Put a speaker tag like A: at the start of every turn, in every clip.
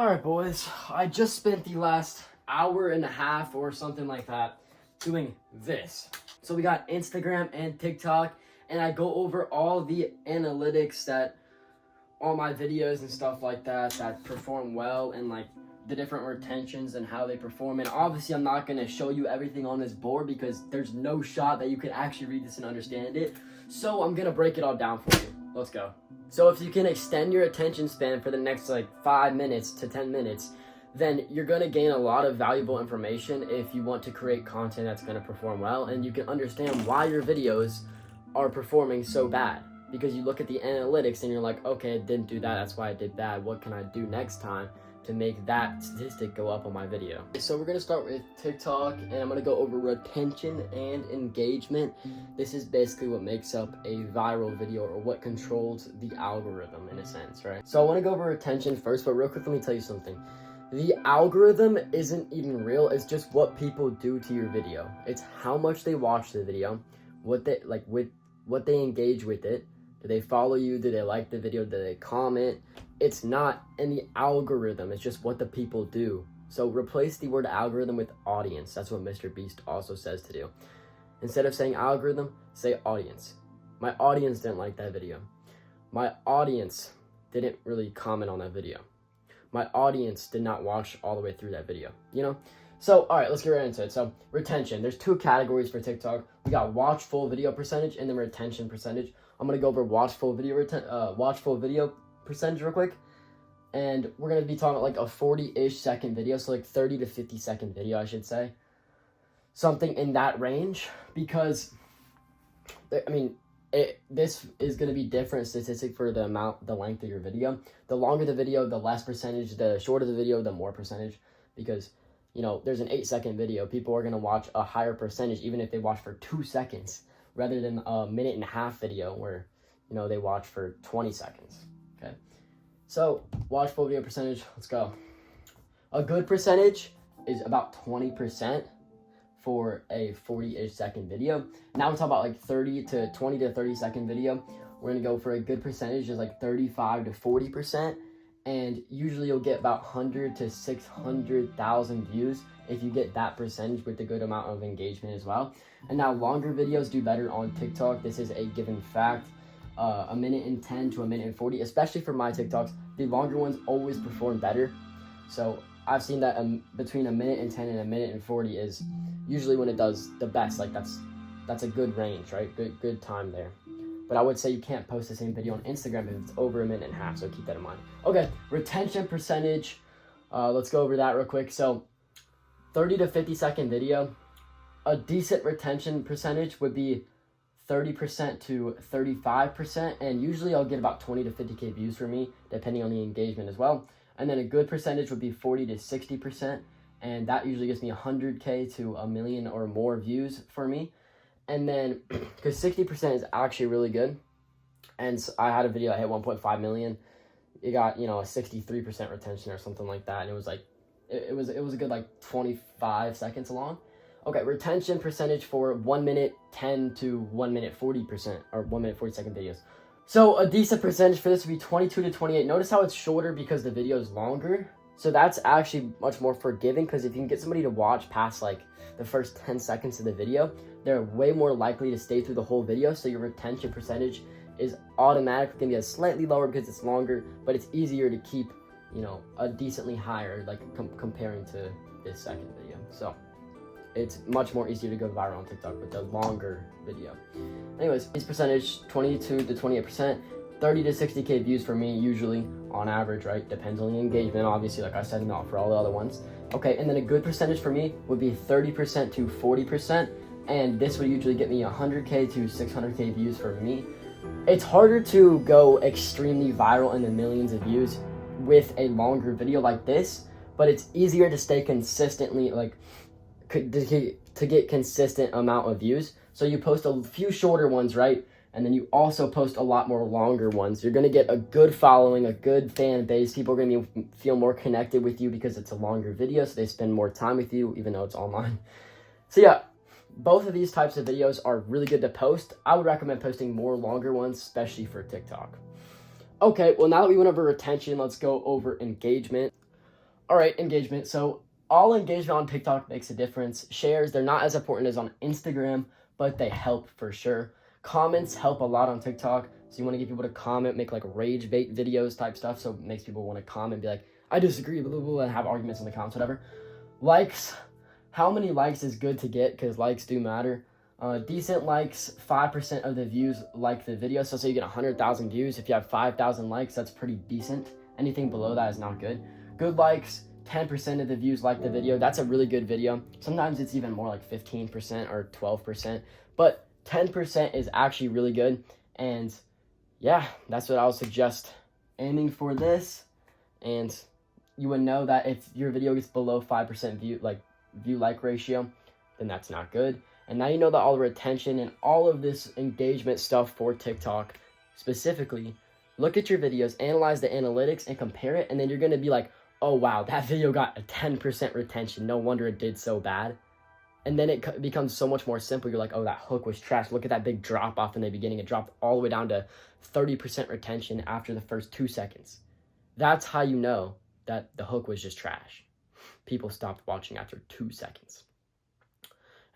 A: Alright boys, I just spent the last hour and a half or something like that doing this. So we got Instagram and TikTok, and I go over all the analytics that all my videos and stuff like that perform well, and like the different retentions and how they perform. And obviously I'm not going to show you everything on this board because there's no shot that you could actually read this and understand it. So I'm going to break it all down for you. Let's go. So if you can extend your attention span for the next like 5 minutes to 10 minutes, then you're going to gain a lot of valuable information if you want to create content that's going to perform well, and you can understand why your videos are performing so bad. Because you look at the analytics and you're like, okay, it didn't do that, that's why it did bad. What can I do next time to make that statistic go up on my video? So we're gonna start with TikTok, and I'm gonna go over retention and engagement. This is basically what makes up a viral video, or what controls the algorithm in a sense, right? So I wanna go over retention first, but real quick, let me tell you something. The algorithm isn't even real, it's just what people do to your video. It's how much they watch the video, what they like with what they engage with it. Do they follow you? Do they like the video? Do they comment? It's not in the algorithm. It's just what the people do. So replace the word algorithm with audience. That's what Mr. Beast also says to do. Instead of saying algorithm, say audience. My audience didn't like that video. My audience didn't really comment on that video. My audience did not watch all the way through that video, you know? So, all right, let's get right into it. So, retention. There's 2 categories for TikTok. We got watch full video percentage and then retention percentage. I'm gonna go over watch full video percentage real quick, and we're gonna be talking about like a 40-ish second video, so like 30 to 50 second video, I should say, something in that range. Because, I mean, this is gonna be different statistic for the length of your video. The longer the video, the less percentage. The shorter the video, the more percentage. Because, you know, there's an 8-second video, people are going to watch a higher percentage even if they watch for 2 seconds rather than a 1.5-minute video where, you know, they watch for 20 seconds. Okay, so watch full video percentage, let's go. A good percentage is about 20% for a 40-ish second video. Now we're talking about like 20 to 30 second video. We're going to go for a good percentage is like 35 to 40%. And usually you'll get about 100 to 600,000 views if you get that percentage with a good amount of engagement as well. And now longer videos do better on TikTok. This is a given fact. 1:10 to 1:40, especially for my TikToks, the longer ones always perform better. So I've seen that between 1:10 and 1:40 is usually when it does the best. Like that's a good range, right? Good time there. But I would say you can't post the same video on Instagram if it's over 1.5 minutes, so keep that in mind. Okay, retention percentage. Let's go over that real quick. So 30 to 50 second video, a decent retention percentage would be 30% to 35%, and usually I'll get about 20 to 50K views for me, depending on the engagement as well. And then a good percentage would be 40 to 60%, and that usually gets me 100K to 1 million or more views for me. And then, because 60% is actually really good, and so I had a video that hit 1.5 million. It got, you know, a 63% retention or something like that, and it was like, it was a good like 25 seconds long. Okay, retention percentage for 1:10 to 1:40%, or 1:40 second videos. So a decent percentage for this would be 22 to 28. Notice how it's shorter because the video is longer. So that's actually much more forgiving, because if you can get somebody to watch past like the first 10 seconds of the video, they're way more likely to stay through the whole video. So your retention percentage is automatically going to be slightly lower because it's longer, but it's easier to keep, you know, a decently higher, like comparing to this second video. So it's much more easier to go viral on TikTok with the longer video. Anyways, this percentage, 22 to 28%, 30 to 60K views for me, usually, on average, right? Depends on the engagement, obviously, like I said, not for all the other ones. Okay, and then a good percentage for me would be 30% to 40%, and this would usually get me 100K to 600K views for me. It's harder to go extremely viral in the millions of views with a longer video like this, but it's easier to stay consistently, like, to get consistent amount of views. So you post a few shorter ones, right? And then you also post a lot more longer ones. You're going to get a good following, a good fan base. People are going to feel more connected with you because it's a longer video, so they spend more time with you, even though it's online. So yeah, both of these types of videos are really good to post. I would recommend posting more longer ones, especially for TikTok. Okay, well, now that we went over retention, let's go over engagement. All right, engagement. So all engagement on TikTok makes a difference. Shares, they're not as important as on Instagram, but they help for sure. Comments help a lot on TikTok. So you want to get people to comment, make like rage bait videos type stuff. So it makes people want to comment, be like, I disagree, blah, blah, blah, and have arguments in the comments, whatever. Likes, how many likes is good to get? Because likes do matter. Decent likes, 5% of the views like the video. So say you get 100,000 views. If you have 5,000 likes, that's pretty decent. Anything below that is not good. Good likes, 10% of the views like the video. That's a really good video. Sometimes it's even more like 15% or 12%. But 10% is actually really good. And yeah, that's what I would suggest aiming for this. And you would know that if your video gets below 5% view like ratio, then that's not good. And now you know that all the retention and all of this engagement stuff for TikTok specifically, look at your videos, analyze the analytics and compare it. And then you're going to be like, oh, wow, that video got a 10% retention. No wonder it did so bad. And then it becomes so much more simple. You're like, oh, that hook was trash. Look at that big drop off in the beginning. It dropped all the way down to 30% retention after the first 2 seconds. That's how you know that the hook was just trash. People stopped watching after 2 seconds.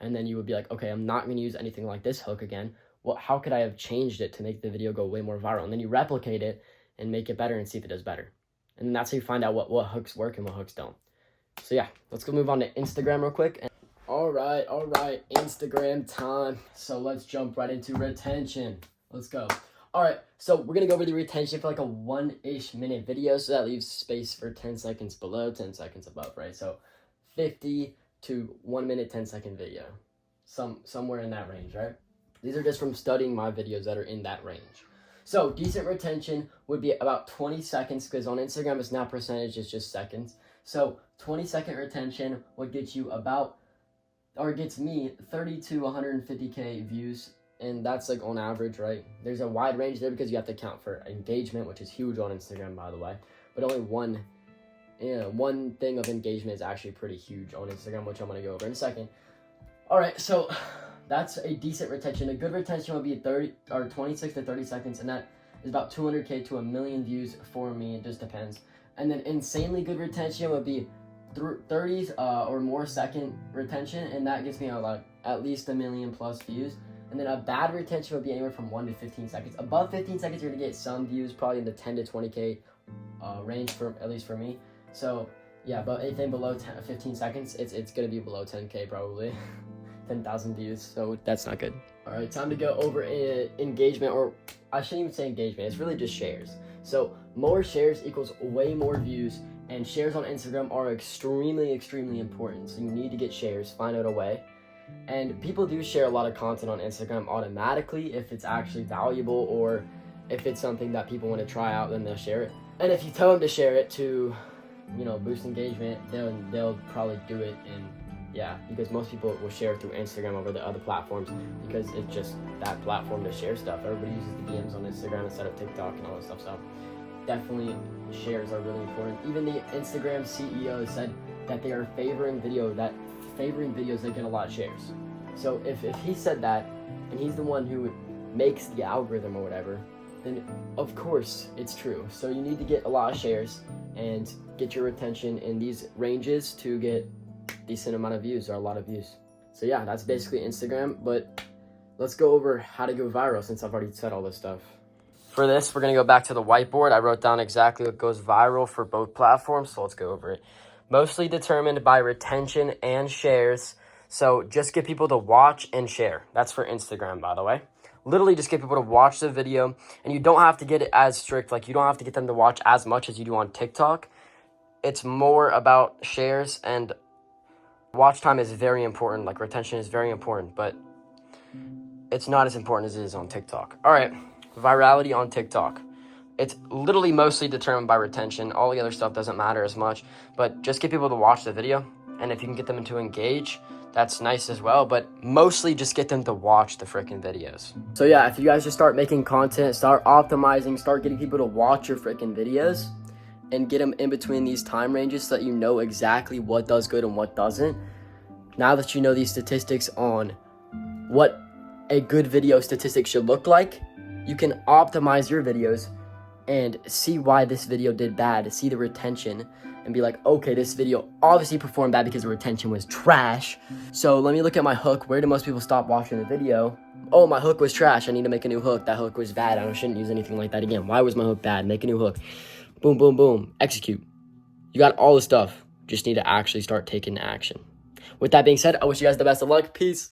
A: And then you would be like, okay, I'm not going to use anything like this hook again. Well, how could I have changed it to make the video go way more viral? And then you replicate it and make it better and see if it does better. And then that's how you find out what hooks work and what hooks don't. So yeah, let's go move on to Instagram real quick. All right, Instagram time. So let's jump right into retention. Let's go. All right, so we're going to go over the retention for like a 1-ish minute video. So that leaves space for 10 seconds below, 10 seconds above, right? So 50 to 1 minute, 10-second video. Somewhere in that range, right? These are just from studying my videos that are in that range. So decent retention would be about 20 seconds because on Instagram it's not percentage, it's just seconds. So 20-second retention would get you about, or it gets me 30 to 150K views. And that's like on average, right? There's a wide range there because you have to account for engagement, which is huge on Instagram, by the way. But only one thing of engagement is actually pretty huge on Instagram, which I'm going to go over in a second. All right, so that's a decent retention. A good retention would be 26 to 30 seconds, and that is about 200K to 1 million views for me. It just depends. And then insanely good retention would be 30 or more second retention, and that gets me at least 1 million plus views. And then a bad retention would be anywhere from 1 to 15 seconds. Above 15 seconds, you're going to get some views, probably in the 10 to 20K range, at least for me. So, yeah, but anything below 15 seconds, it's going to be below 10K probably. 10,000 views, so that's not good. All right, time to go over engagement, or I shouldn't even say engagement. It's really just shares. So more shares equals way more views, and shares on Instagram are extremely, extremely important. So you need to get shares, find out a way. And people do share a lot of content on Instagram automatically if it's actually valuable, or if it's something that people want to try out, then they'll share it. And if you tell them to share it to, boost engagement, they'll probably do it. And yeah, because most people will share through Instagram over the other platforms because it's just that platform to share stuff. Everybody uses the DMs on Instagram instead of TikTok and all that stuff. So definitely shares are really important. Even the Instagram CEO said that they are favoring videos that get a lot of shares. So if he said that, and he's the one who makes the algorithm or whatever, then of course it's true. So you need to get a lot of shares and get your retention in these ranges to get decent amount of views or a lot of views. So yeah, that's basically Instagram, but let's go over how to go viral since I've already said all this stuff. For this, we're going to go back to the whiteboard. I wrote down exactly what goes viral for both platforms, so let's go over it. Mostly determined by retention and shares. So just get people to watch and share. That's for Instagram, by the way. Literally just get people to watch the video, and you don't have to get it as strict. Like, you don't have to get them to watch as much as you do on TikTok. It's more about shares, and watch time is very important. Like, retention is very important, but it's not as important as it is on TikTok. All right, virality on TikTok. It's literally mostly determined by retention. All the other stuff doesn't matter as much, but just get people to watch the video. And if you can get them to engage, that's nice as well, but mostly just get them to watch the freaking videos. So yeah, if you guys just start making content, start optimizing, start getting people to watch your freaking videos, and get them in between these time ranges so that you know exactly what does good and what doesn't. Now that you know these statistics on what a good video statistic should look like, you can optimize your videos and see why this video did bad, see the retention, and be like, okay, this video obviously performed bad because the retention was trash. So let me look at my hook. Where do most people stop watching the video? Oh, my hook was trash. I need to make a new hook. That hook was bad. I shouldn't use anything like that again. Why was my hook bad? Make a new hook. Boom, boom, boom. Execute. You got all the stuff. Just need to actually start taking action. With that being said, I wish you guys the best of luck. Peace.